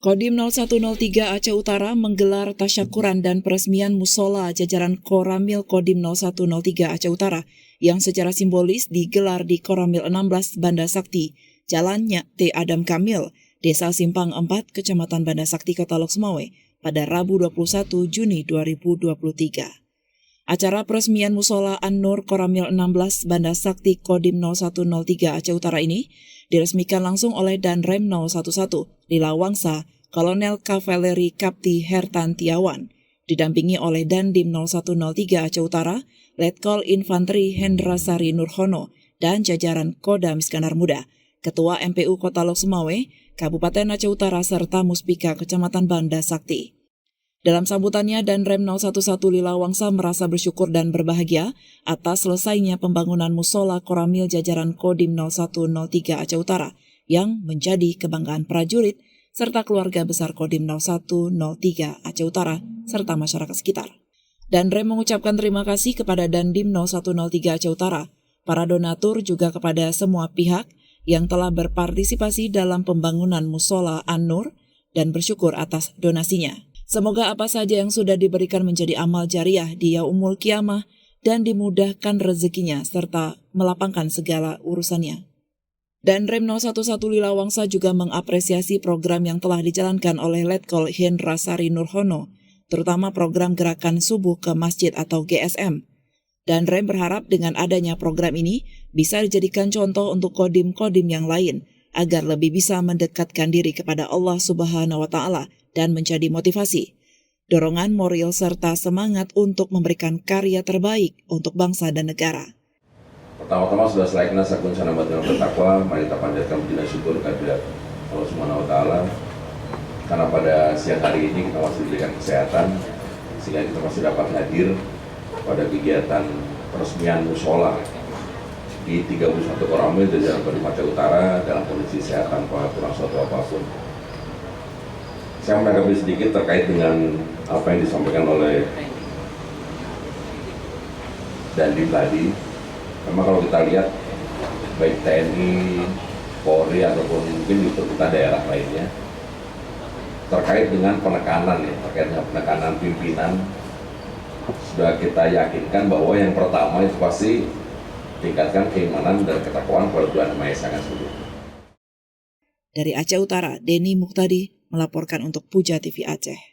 Kodim 0103 Aceh Utara menggelar tasyakuran dan peresmian musola jajaran Koramil Kodim 0103 Aceh Utara yang secara simbolis digelar di Koramil 16 Banda Sakti, Jalan T. Adam Kamil, Desa Simpang 4, Kecamatan Banda Sakti, Kota Lok Sumawe, pada Rabu 21 Juni 2023. Acara peresmian musola An-Nur Koramil 16 Banda Sakti Kodim 0103 Aceh Utara ini diresmikan langsung oleh Danrem 011 Lila Wangsa, Kolonel Kavaleri Kapti Hertantiawan, didampingi oleh Dandim 0103 Aceh Utara, Letkol Infanteri Hendrasari Nurhono, dan jajaran Kodam Iskandar Muda, Ketua MPU Kota Lok Sumawe, Kabupaten Aceh Utara, serta Muspika Kecamatan Banda Sakti. Dalam sambutannya, Danrem 011 Lila Wangsa merasa bersyukur dan berbahagia atas selesainya pembangunan musola Koramil jajaran Kodim 0103 Aceh Utara yang menjadi kebanggaan prajurit serta keluarga besar Kodim 0103 Aceh Utara serta masyarakat sekitar. Danrem mengucapkan terima kasih kepada Dandim 0103 Aceh Utara, para donatur, juga kepada semua pihak yang telah berpartisipasi dalam pembangunan musola An-Nur dan bersyukur atas donasinya. Semoga apa saja yang sudah diberikan menjadi amal jariah di yaumul kiamah dan dimudahkan rezekinya serta melapangkan segala urusannya. Danrem 011 Lila Wangsa juga mengapresiasi program yang telah dijalankan oleh Letkol Hendrasari Nurhono, terutama program Gerakan Subuh ke Masjid atau GSM. Danrem berharap dengan adanya program ini bisa dijadikan contoh untuk kodim-kodim yang lain agar lebih bisa mendekatkan diri kepada Allah Subhanahu wa Ta'ala dan menjadi motivasi, dorongan moral serta semangat untuk memberikan karya terbaik untuk bangsa dan negara. Pertama-tama sudah selaiknya sakun sanabat dengan bertakwa, mari kita panjatkan puji syukur kehadirat Allah Subhanahu wa Ta'ala, karena pada siang hari ini kita masih diberikan kesehatan sehingga kita masih dapat hadir pada kegiatan peresmian musola di 31 Koramil jajaran Kodim Aceh Utara dalam kondisi sehat tanpa kurang suatu apapun. Saya menanggapi sedikit terkait dengan apa yang disampaikan oleh Dandim tadi. Memang kalau kita lihat baik TNI, Polri ataupun mungkin di pemerintah daerah lainnya terkait dengan penekanan terkait dengan penekanan pimpinan, sudah kita yakinkan bahwa yang pertama itu pasti tingkatkan keimanan dan ketakwaan kepada Tuhan Yang Maha Esa sendiri. Dari Aceh Utara, Denny Muhtadi melaporkan untuk Puja TV Aceh.